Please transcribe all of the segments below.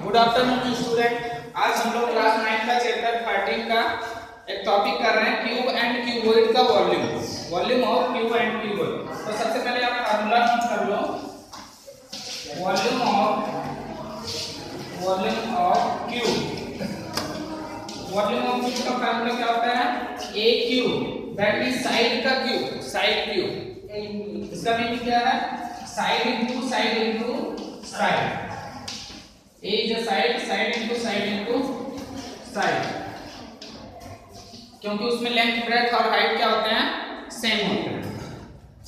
Good afternoon student. आज हम लोग क्लास 9 का चैप्टर 13 का एक टॉपिक कर रहे हैं, क्यूब एंड क्यूबॉइड का volume. Volume of cube and cuboid. तो सबसे पहले आप फार्मूला नोट कर लो। Volume of cube. Volume of cube का फार्मूला क्या होता है? A cube, that means side का क्यूब, साइड क्यूब। इसका मीनिंग क्या है? Side into side into side. A is a side, side into side, क्योंकि उसमें लेंथ ब्रेड्थ और हाइट क्या होते हैं? सेम होते हैं।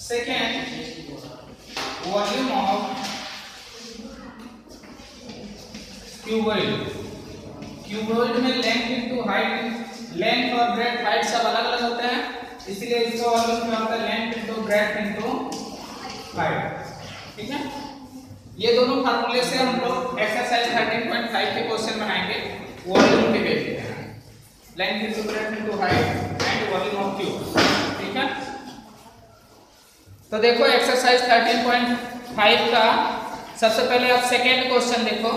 Second, volume of cuboid. Cuboid में लेंथ इनटू हाइट, लेंथ और ब्रेड्थ हाइट सब अलग अलग होते हैं, इसलिए इसका वॉल्यूम क्या होता है? Length into breadth into height. ठीक है, ये दोनों फार्मूले से हम लोग एक्सरसाइज 13.5 के क्वेश्चन बनाएंगे वॉल्यूम के बेस पे। Length into breadth into height and volume of cube. ठीक है, तो देखो एक्सरसाइज 13.5 का सबसे पहले आप सेकेंड क्वेश्चन देखो।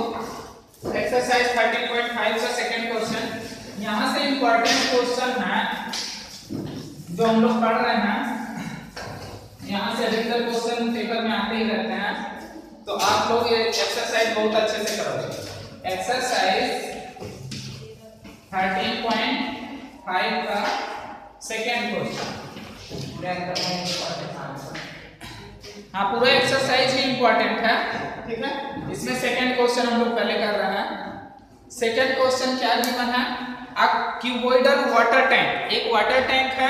एक्सरसाइज 13.5 का सेकेंड क्वेश्चन, यहां से इंपॉर्टेंट क्वेश्चन है जो हम लोग पढ़ रहे हैं। यहां से अधिकतर क्वेश्चन पेपर में आते ही रहते हैं, तो आप लोग ये एक्सरसाइज बहुत अच्छे से करोगे। एक्सरसाइज 13.5 का सेकेंड क्वेश्चन। हाँ, पूरा एक्सरसाइज ही इंपॉर्टेंट है। ठीक है, इसमें सेकेंड क्वेश्चन हम लोग पहले कर रहे हैं। सेकेंड क्वेश्चन क्या गिवन है? अ क्यूबॉइडल वाटर टैंक, एक वाटर टैंक है,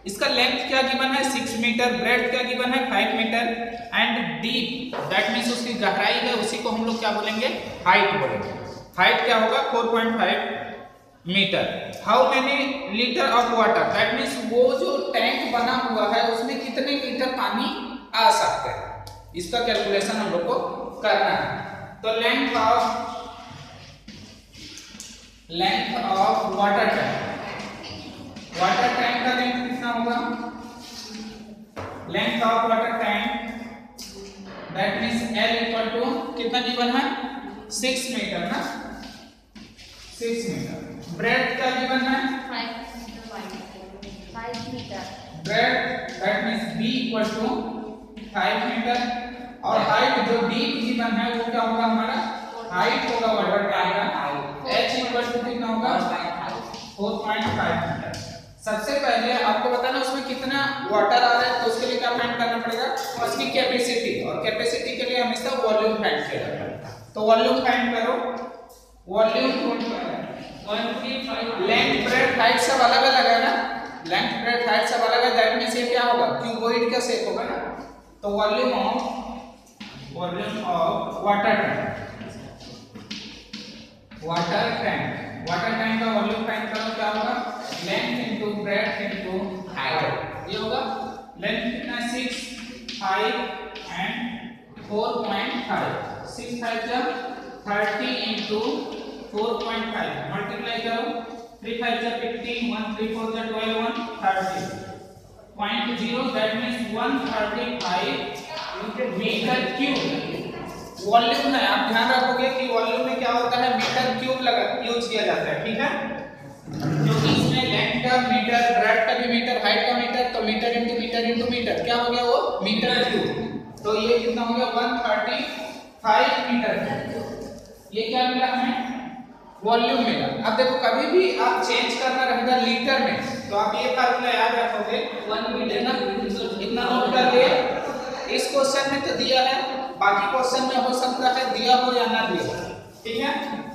इसका लेंथ क्या गिवन है? 6 मीटर, ब्रेड्थ क्या गिवन है? 5 metre and deep, that means उसकी गहराई है, उसी को हम लोग क्या बोलेंगे? हाइट बोलेंगे। हाइट क्या होगा? 4.5 metre. How many litre of water, that means वो जो टैंक बना हुआ है उसमें कितने लीटर पानी आ सकते हैं, इसका कैलकुलेशन हम लोग को करना है। तो length of water tank, water tank का लेंथ कितना होगा? Length of water tank that means L equal to कितना गिवन है? 6 मीटर ना, 6 मीटर। ब्रेड्थ क्या गिवन है? 5 metre. Breadth that means B equal to 5 metre. और हाइट जो डीप गिवन है वो क्या होगा? हमारा हाइट होगा वाटर टैंक का, H इक्वल टू कितना होगा? 4.5 मीटर। सबसे पहले आपको बताना उसमें कितना वाटर आ रहा है, तो उसके लिए क्या फाइंड करना पड़ेगा? उसकी कैपेसिटी, और कैपेसिटी के लिए हमेशा वॉल्यूम फाइंड करना। तो वॉल्यूम फाइंड करो। वॉल्यूम लेंथ ब्रेड्थ हाइट सब अलग अलग है ना, लेंथ ब्रेड्थ हाइट सब अलग है, दैट मींस ये क्या होगा? क्यूबॉइड का शेप होगा ना। तो volume of water tank, water tank का वॉल्यूम फाइंड करो, क्या होगा? Length into breadth into height. ये होगा लेंथ कितना? 6, 5 एंड 4.5। 6 5 जा 30 इनटू 4.5 मल्टीप्लाई करो। 3 5 जा 15, 1 3 4 जा 12, 1 30. 0.0 that means 135 metre cube volume है। आप ध्यान रखोगे कि वॉल्यूम में क्या होता है? मीटर क्यूब यूज किया जाता है। ठीक है, क्योंकि इसमें लेंथ का मीटर, ब्रेड्थ का भी मीटर, हाइट का मीटर, तो मीटर इनटू मीटर क्या हो गया? वो मीटर क्यूब। तो ये कितना हो गया? 135 मीटर क्यूब। ये क्या मिला हमें? वॉल्यूम मिला। अब देखो कभी भी आप चेंज करना रहेगा लीटर में, तो आप ये फार्मूला याद रखोगे। 1 मीटर ना, इतना नोट कर लिए। इस क्वेश्चन में तो दिया है, बाकी क्वेश्चन में हो सकता है दिया हो या ना दिया हो। ठीक है,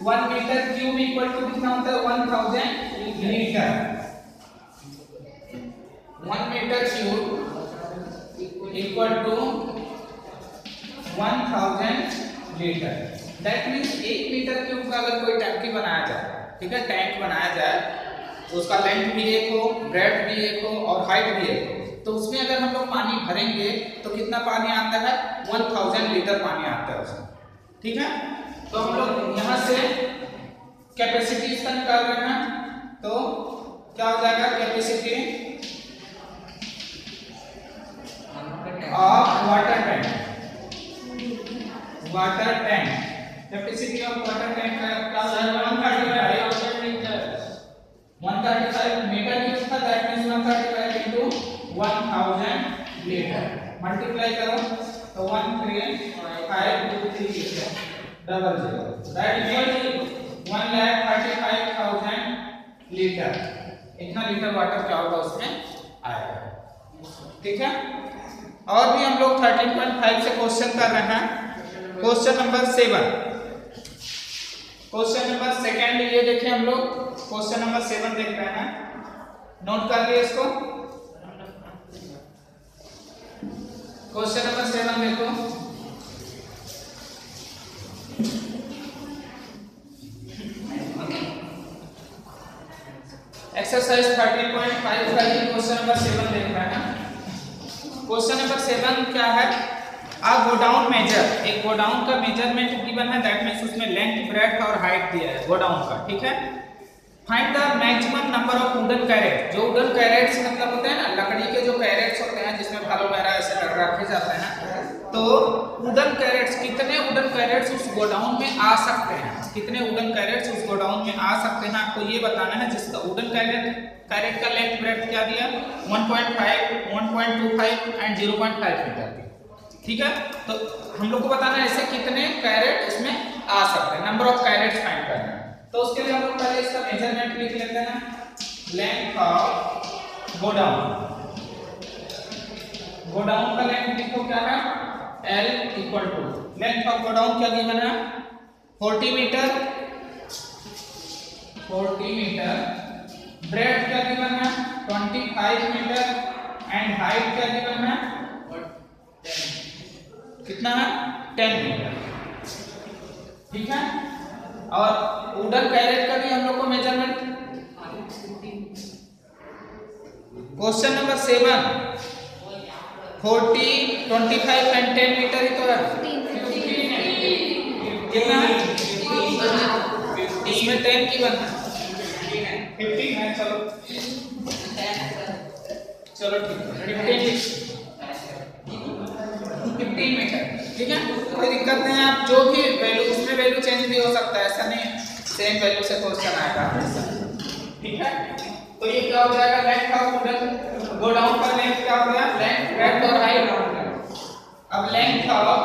1 मीटर क्यूब इक्वल टू कितना होता है? 1000 litre. 1 metre cube equal to 1000 litre. That means 1 metre cube का अगर कोई टंकी बनाया जाए, ठीक है, टैंक बनाया जाए, तो उसका लेंथ भी एक हो, ब्रेड्थ भी एक हो और हाइट भी एक हो, तो उसमें अगर हम लोग पानी भरेंगे तो कितना पानी आता है? 1000 लीटर पानी आता है उसमें। ठीक है, तो हम लोग यहाँ से कैपेसिटी इसका निकाल रहे हैं, तो क्या हो जाएगा? Capacity of water tank capacity of water tank का क्या होता है 135 मीटर 135 मीटर क्यूब था, that means 135 into 1000 litre. Multiply करो तो 13523 double zero, that means 1,35,000 litre. इतना लीटर वाटर क्या होगा उसमें आएगा। ठीक है, और भी हम लोग 13.5 से क्वेश्चन कर रहे हैं। Question number 7, question number second ये देखिए हम लोग क्वेश्चन नंबर 7 देख रहे हैं, नोट कर लिए इसको। क्वेश्चन नंबर 7 देखो, एक्सरसाइज 13.5 का ही क्वेश्चन नंबर 7 देख रहे हैं। क्वेश्चन नंबर 7 क्या है, आ गोडाउन मेजर, एक गोडाउन का मेजरमेंट गिवन है, दैट मींस उसमें लेंथ ब्रेड्थ और हाइट दिया है गोडाउन का। ठीक है, find the maximum number of wooden crate, जो वुडन कैरेट्स मतलब होते हैं ना, लकड़ी के जो कैरेट्स होते हैं जिसमें फल वगैरह ऐसे रखे जाते हैं, तो वुडन कैरेट्स, कितने वुडन कैरेट्स उस गोडाउन में आ सकते हैं, कितने वुडन कैरेट्स उस गोडाउन में आ सकते हैं, आपको ये बताना है। जिसका वुडन कैरेट का लेंथ ब्रेड्थ क्या दिया 1.5, 1.25 एंड 0.5 मीटर। ठीक है, तो हम लोग को बताना है ऐसे कितने कैरेट इसमें आ सकते हैं, नंबर ऑफ कैरेट्स फाइंड करना है। तो उसके लिए हम लोग पहले इसका मेजरमेंट लिख लेते हैं, लेंथ ऑफ गोडाउन, गोडाउन का लेंथ लिखो क्या है L equal to, length of godown क्या गिवन है 40 मीटर, 40 मीटर, ब्रेड्थ क्या गिवन है 25 मीटर एंड हाइट क्या गिवन है कितना है 10 मीटर। ठीक है, और वुडन कैरेट का भी हम लोग को measurement, question number 7 40, 25 and 10 metre ही तो है, कितना है इसमें 10 की बना 15 है, चलो चलो ठीक है 15 मीटर। ठीक है, कोई दिक्कत नहीं है, आप जो भी वैल्यू उसमें वैल्यू चेंज भी हो सकता है, ऐसा नहीं सेम वैल्यू से क्वेश्चन आएगा। ठीक है, तो ये क्या हो जाएगा लेंथ ऑफ वुडन गोडाउन का लेंथ क्या हो गया, लेंथ ब्रेड्थ और हाइट। अब length of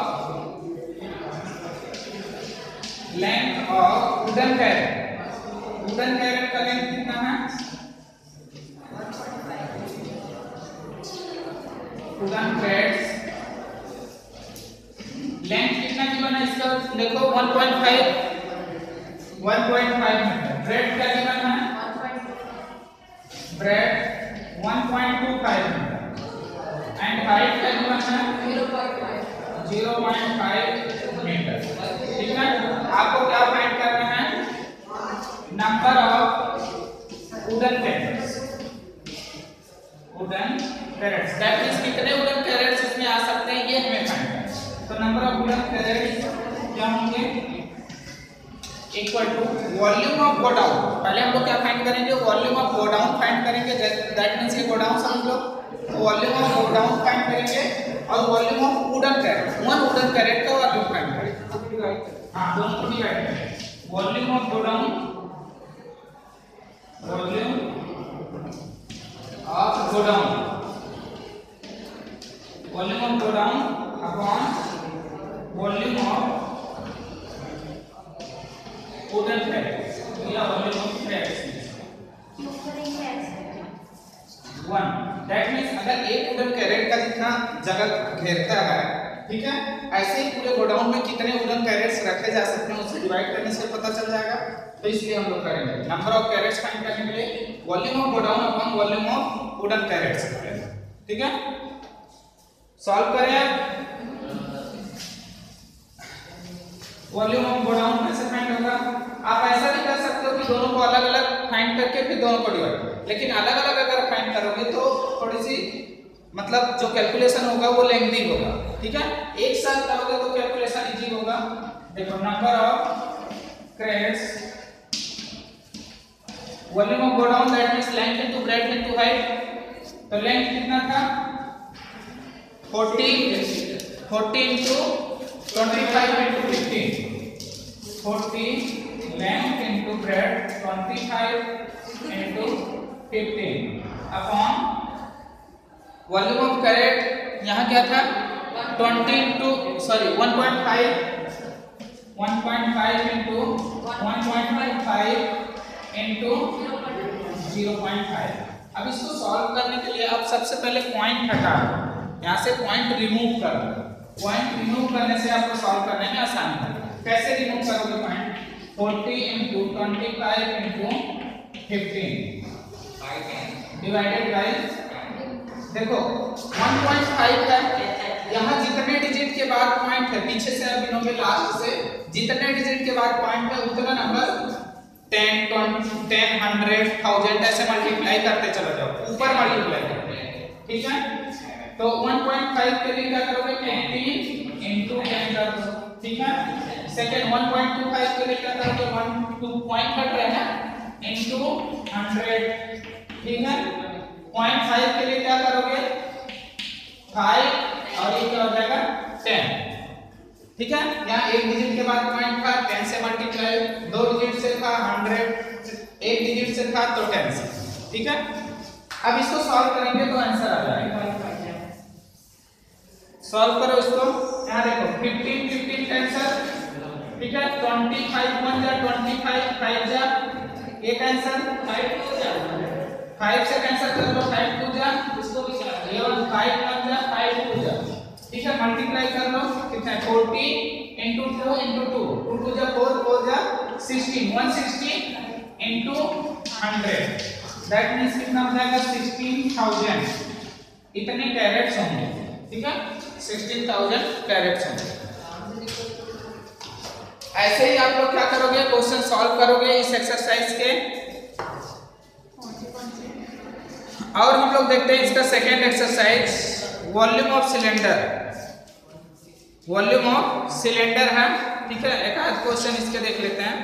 wooden crate, wooden crate का लेंथ कितना है, वुडन कैरेट लेंथ कितना गिवन है इसका देखो 1.5 मीटर, ब्रेड क्या गिवन है ब्रेड 1.25 मीटर एंड हाइट क्या गिवन है 0.5 मीटर। ठीक है, आपको क्या फाइंड करना है, number of wooden crates, wooden crates that means कितने वुडन कैरेट्स इसमें आ सकते हैं, ये हमें फाइंड करना है। तो नंबर ऑफ वुडन कैरेट्स क्या होंगे equal to volume of godown, पहले हम लोग क्या फाइंड करेंगे वॉल्यूम ऑफ गोडाउन फाइंड करेंगे, दैट मींस ये गोडाउन समझ लो, तो वॉल्यूम ऑफ गोडाउन फाइंड करेंगे और volume of wooden crate, one wooden crate का वॉल्यूम फाइंड करेंगे। हां, दोनों को डिवाइड करेंगे, volume of godown, volume of godown, volume of godown upon volume of wooden crates या volume of crates 1, that means अगर एक वुडन कैरेट का जितना जगह घेरता है, ठीक है, ऐसे ही पूरे गोडाउन में कितने वुडन कैरेट्स रखे जा सकते हैं उससे डिवाइड करने से पता चल जाएगा। तो इसलिए हम लोग करेंगे नंबर ऑफ कैरेट्स फाइंड करने के लिए volume of godown upon volume of wooden crates. ठीक है, सॉल्व करें, वॉल्यूम ऑफ गोडाउन कैसे फाइंड होगा, आप ऐसा भी कर सकते हो कि दोनों को अलग अलग फाइंड करके फिर दोनों को डिवाइड, लेकिन अलग अलग अगर फाइंड करोगे तो थोड़ी सी मतलब जो कैलकुलेशन होगा वो लेंथी होगा। ठीक है, एक साथ करोगे तो कैलकुलेशन इजी होगा। देखो number of crates, volume of godown that means length into breadth into height, तो लेंथ कितना था 40 into 25 into 15, 25 into 15 upon volume of crate यहाँ क्या था 1.5 into 1.5 into 0.5। अब इसको सॉल्व करने के लिए आप सबसे पहले पॉइंट हटा दो, यहाँ से पॉइंट रिमूव कर दो। पॉइंट रिमूव करने से आपको सॉल्व करने में आसानी होगी। कैसे रिमूव करोगे point? 40 into 25 into 15 divided by, देखो 1.5 है, यहाँ जितने डिजिट के बाद पॉइंट है पीछे से आप गिनोगे लास्ट से, जितने डिजिट के बाद पॉइंट है उतना नंबर 10, 20, 10, 100, 1000 ऐसे मल्टीप्लाई करते चले जाओ, ऊपर मल्टीप्लाई करते हैं, ठीक है। तो 1.5 के लिए क्या करोगे 15 into 10 कर दो, ठीक है। सेकंड 1.25 के लिए क्या करोगे 2 पॉइंट कट रहे हैं into 100, ठीक है। 0.5 के लिए क्या करोगे 5 और ये क्या हो जाएगा 10, ठीक है। यहाँ एक डिजिट के बाद पॉइंट था 10 से मल्टीप्लाई, दो डिजिट से था 100, एक डिजिट से था तो 10 से, ठीक है। अब इसको सॉल्व करेंगे तो आंसर आ जाएगा। सॉल्व करो इसको, यहाँ देखो 15 कैंसर, ठीक है। 25 1 जा 25 5 जा एक आंसर 5 से कैंसिल कर लो, 5 2 जा इसको भी चला ये 5 1 जा 5 2 जा, ठीक है। मल्टीप्लाई कर लो कितना 40 into 2 into 2 2 2 जा 4 4 जा 16 160 into 100 दैट मींस कितना हो जाएगा 16,000 इतने कैरेट्स होंगे, ठीक है। 16,000 कैरेट्स होंगे। ऐसे ही आप लोग क्या करोगे क्वेश्चन सॉल्व करोगे इस एक्सरसाइज के। और हम लोग देखते हैं इसका second exercise volume of cylinder. Volume of cylinder है, ठीक है। एक आध क्वेश्चन इसके देख लेते हैं,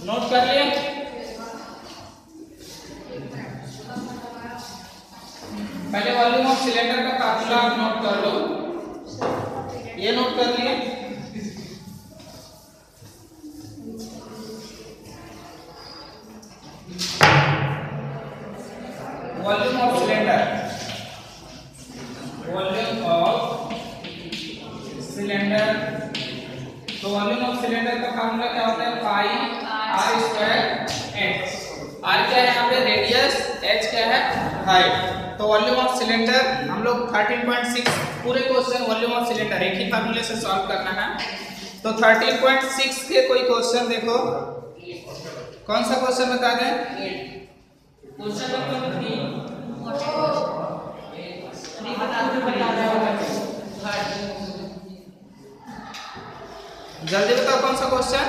नोट कर लिए। पहले वॉल्यूम ऑफ सिलेंडर का फार्मूला नोट कर लो, ये नोट कर लिए। Volume of cylinder, volume of cylinder, तो वॉल्यूम ऑफ सिलेंडर का फार्मूला क्या होता है पाई r स्क्वायर h। r क्या है यहाँ पे रेडियस, h क्या है हाइट। तो वॉल्यूम ऑफ सिलेंडर हम लोग 13.6 पूरे क्वेश्चन वॉल्यूम ऑफ सिलेंडर एक ही फार्मूले से सॉल्व करना है। तो 13.6 के कोई क्वेश्चन देखो, कौन सा क्वेश्चन बता दें? क्वेश्चन नंबर 3 जल्दी बताओ कौन सा क्वेश्चन?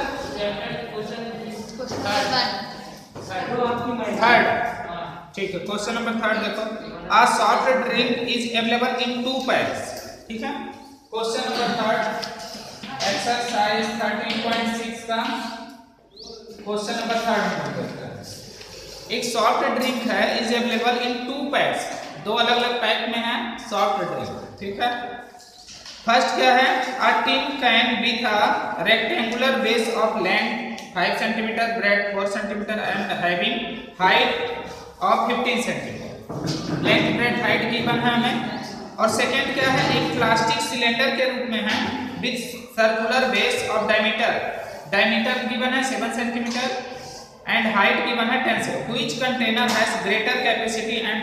थर्ड, ठीक है। क्वेश्चन नंबर 3 देखो, a soft drink is available in 2 packs, ठीक है। क्वेश्चन नंबर 3 एक्सरसाइज 13.6 का क्वेश्चन नंबर 3 एक सॉफ्ट ड्रिंक है इज अवेलेबल इन 2 पैक्स, 2 अलग अलग पैक में है सॉफ्ट ड्रिंक, ठीक है। फर्स्ट क्या है a tin can with a rectangular base of length 5 centimetre, breadth 4 centimetre and having height of 15 centimetre. Length breadth height given है हमें। और सेकंड क्या है एक प्लास्टिक सिलेंडर के रूप में है with circular base of diameter given है 7 सेंटीमीटर एंड हाइट गिवन है 10 centimetre. Which container has greater capacity and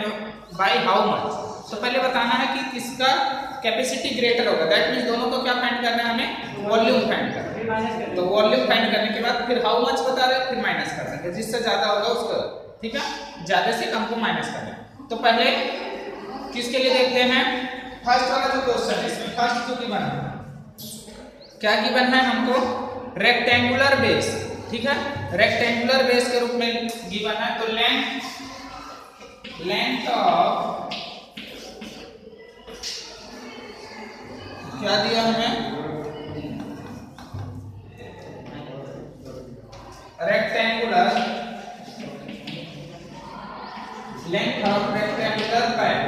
by how much. तो पहले बताना है कि किसका कैपेसिटी ग्रेटर होगा, दैट मींस दोनों को क्या फाइंड करना है हमें वॉल्यूम फाइंड करना है। तो वॉल्यूम फाइंड करने के बाद फिर हाउ मच बता रहे फिर माइनस कर देंगे, जिससे ज्यादा होगा उसको, ठीक है। ज्यादा से कम को माइनस करना है। तो पहले किसके लिए देखते हैं फर्स्ट वाला जो क्वेश्चन है, इसमें फर्स्ट जो गिवन है क्या गिवन है हमको रेक्टेंगुलर बेस, ठीक है। रेक्टेंगुलर बेस के रूप में गिवन है। तो लेंथ ऑफ क्या दिया हमें rectangular length of rectangular pack.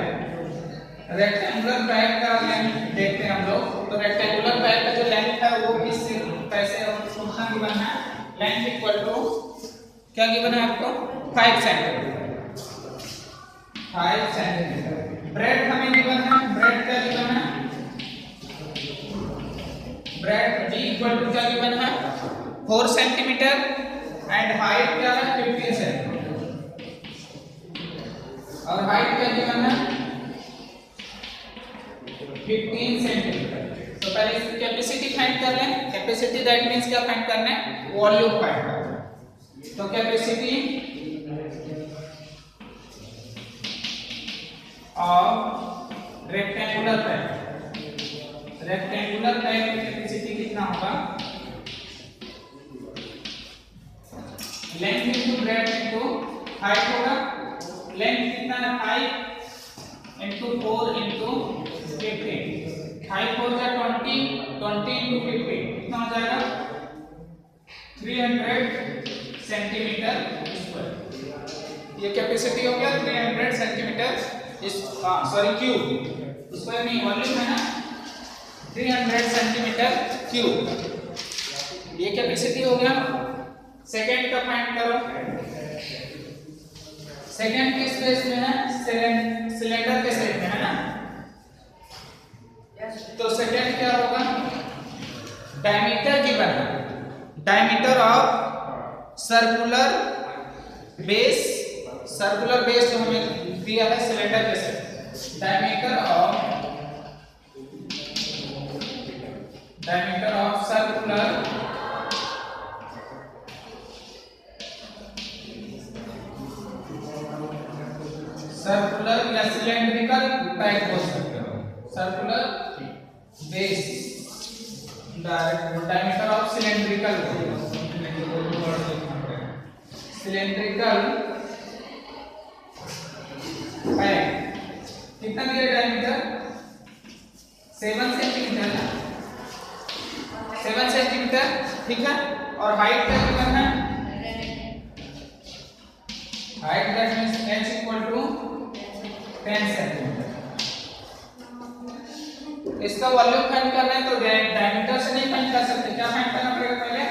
Rectangular pack का लेंथ देखते हैं हम लोग। तो रेक्टेंगुलर पैक का जो लेंथ है वो किस कैसे होता कितना गिवन है, लेंथ इक्वल टू क्या गिवन है आपको 5 सेंटीमीटर, 5 सेंटीमीटर। ब्रेड हमें गिवन है, ब्रेड क्या गिवन है, ब्रेड d इक्वल टू क्या गिवन है 4 सेंटीमीटर एंड हाइट क्या है 15 सेंटीमीटर, और हाइट क्या गिवन है 15 सेंटीमीटर। तो पहले इसकी कैपेसिटी फाइंड कर लें। कैपेसिटी दैट मींस क्या फाइंड करना है, वॉल्यूम फाइंड करना है। तो capacity of rectangular pack, rectangular pack की कैपेसिटी कितना होगा, length into breadth into height होगा। लेंथ कितना है 5 इनटू 4 इनटू 15, 5 4 जा 20, 20 इनटू 15 कितना हो जाएगा 300 सेंटीमीटर स्क्वायर। ये कैपेसिटी हो गया 300 सेंटीमीटर सॉरी क्यूब, स्क्वायर नहीं वॉल्यूम है ना, 300 सेंटीमीटर क्यूब ये कैपेसिटी हो गया। सेकंड का फाइंड करो, सेकंड किस बेस में है, सिलेंडर के शेप में है ना। तो सेकंड क्या होगा, डायमीटर गिवन है, diameter of circular base, circular base जो हमें दिया है सिलेंडर के shape, diameter of circular circular या सिलेंड्रिकल पैक बोल सकते हो, circular base, diameter of cylindrical, cylindrical pack कितना दिया डायमीटर 7 सेंटीमीटर ना, 7 सेंटीमीटर ठीक है। और हाइट क्या करना है, height that means h equal to 10 centimetre. इसका वॉल्यूम फाइंड करना है तो डायमीटर से नहीं फाइंड कर सकते, क्या फाइंड करना पड़ेगा पहले,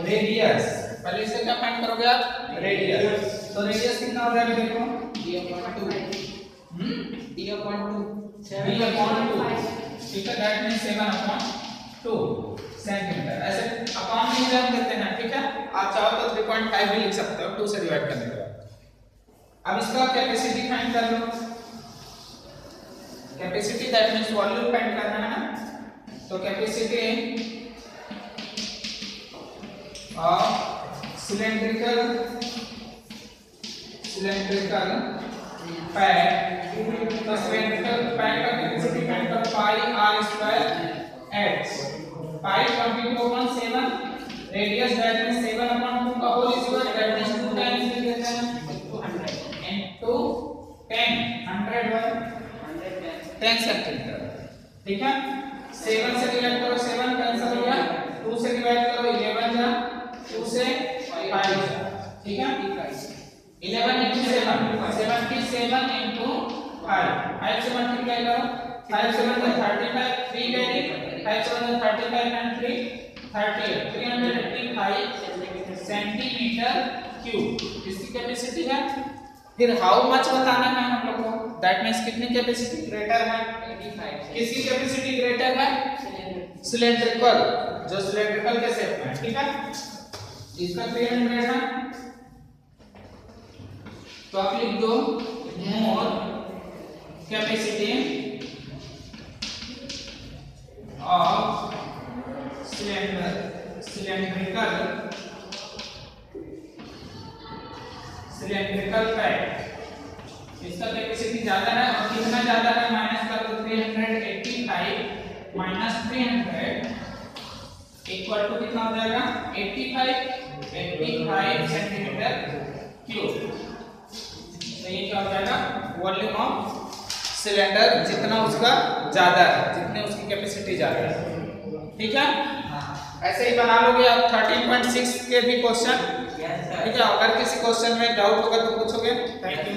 रेडियस। पहले इससे क्या फाइंड करोगे आप, रेडियस। तो रेडियस कितना हो जाएगा देखो d/2 ठीक है, दैट मींस 7/2 सेंटीमीटर। ऐसे अपॉन नहीं जान देते ना, ठीक है। आप चाहो तो 3.5 भी लिख सकते हो 2 से डिवाइड करने के बाद। अब इसका कैपेसिटी फाइंड कर लो, capacity that means volume find करना है ना। तो कैपेसिटी ऑफ सिलेंड्रिकल पैक, तो सिलेंड्रिकल पैक का कैपेसिटी फाइंड कर pi r² h, pi 22/7, radius that means 7/2 का whole square that means 2 times लिख देते हैं into 10 10 सेंटीमीटर ठीक है। 7 से डिवाइड करो 7 कैंसिल हो गया, 2 से डिवाइड करो 11 जा, 2 से 5 जा ठीक है। 11 into 7 77 into 5 से मल्टीप्लाई करो, 5 7 जा 35, 3 कैरी, 5 7 जा 35 and 3 38, 385 सेंटीमीटर क्यूब इसकी कैपेसिटी है। फिर हाउ मच बताना है हम लोग को, दैट मींस कितनी कैपेसिटी ग्रेटर है, 85। किसकी कैपेसिटी ग्रेटर है, सिलेंड्रिकल, जो सिलेंड्रिकल के शेप में ठीक है। इसका 300 है तो आप लिख दो मोर कैपेसिटी ऑफ सिलेंड्रिकल पैक। इसका कैपेसिटी ज्यादा है और कितना ज्यादा है, माइनस कर दो 385 माइनस 300 इक्वल टू कितना हो जाएगा 85 सेंटीमीटर क्यूब। तो ये क्या हो जाएगा, वॉल्यूम ऑफ सिलेंडर जितना उसका ज्यादा है, जितने उसकी कैपेसिटी ज्यादा है ठीक है। ऐसे ही बना लोगे आप 13.6 के भी क्वेश्चन ठीक है। अगर किसी क्वेश्चन में डाउट होगा तो पूछोगे। Thank you.